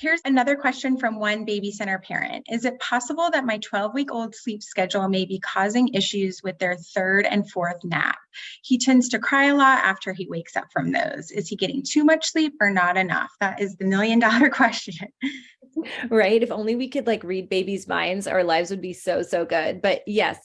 Here's another question from one baby center parent. Is it possible that my 12-week-old sleep schedule may be causing issues with their third and fourth nap? He tends to cry a lot after he wakes up from those. Is he getting too much sleep or not enough? That is the million-dollar question. Right? If only we could like read babies' minds, our lives would be so, so good. But yes,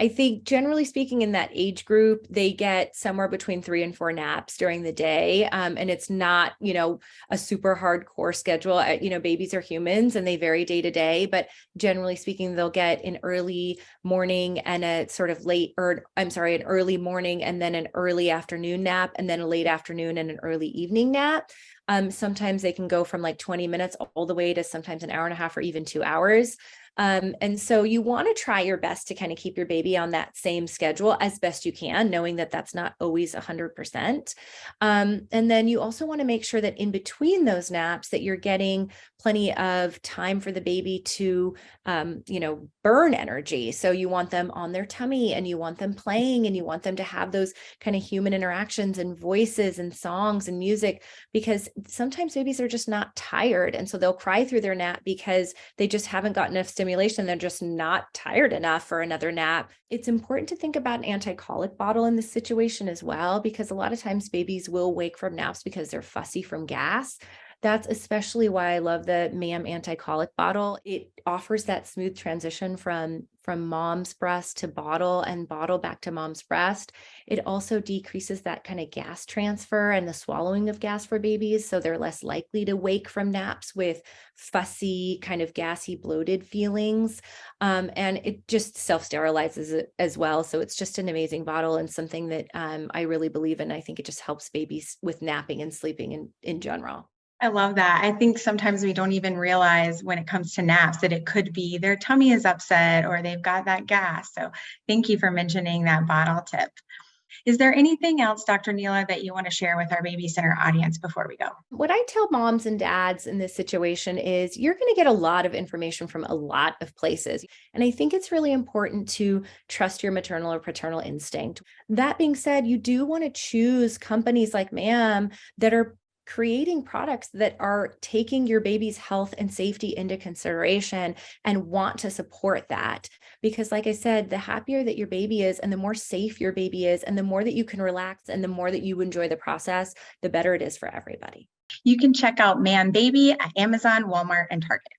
I think generally speaking, in that age group, they get somewhere between 3 and 4 naps during the day. And it's not, a super hardcore schedule. Babies are humans and they vary day to day, but generally speaking, they'll get an early morning and a sort of an early morning and then an early afternoon nap, and then a late afternoon and an early evening nap. Sometimes they can go from like 20 minutes all the way to sometimes an hour and a half or even 2 hours. And so you want to try your best to kind of keep your baby on that same schedule as best you can, knowing that that's not always 100%. And then you also want to make sure that in between those naps that you're getting plenty of time for the baby to, burn energy. So you want them on their tummy and you want them playing and you want them to have those kind of human interactions and voices and songs and music, because sometimes babies are just not tired. And so they'll cry through their nap because they just haven't got enough stimulation. They're just not tired enough for another nap. It's important to think about an anti-colic bottle in this situation as well, because a lot of times babies will wake from naps because they're fussy from gas. That's especially why I love the MAM anti-colic bottle. It offers that smooth transition from mom's breast to bottle and bottle back to mom's breast. It also decreases that kind of gas transfer and the swallowing of gas for babies. So they're less likely to wake from naps with fussy, kind of gassy, bloated feelings. And it just self-sterilizes it as well. So it's just an amazing bottle and something that I really believe in. I think it just helps babies with napping and sleeping in general. I love that. I think sometimes we don't even realize when it comes to naps that it could be their tummy is upset or they've got that gas. So thank you for mentioning that bottle tip. Is there anything else, Dr. Neela, that you want to share with our baby center audience before we go? What I tell moms and dads in this situation is you're going to get a lot of information from a lot of places. And I think it's really important to trust your maternal or paternal instinct. That being said, you do want to choose companies like MAM that are creating products that are taking your baby's health and safety into consideration and want to support that. Because like I said, the happier that your baby is and the more safe your baby is and the more that you can relax and the more that you enjoy the process, the better it is for everybody. You can check out MAM Baby at Amazon, Walmart, and Target.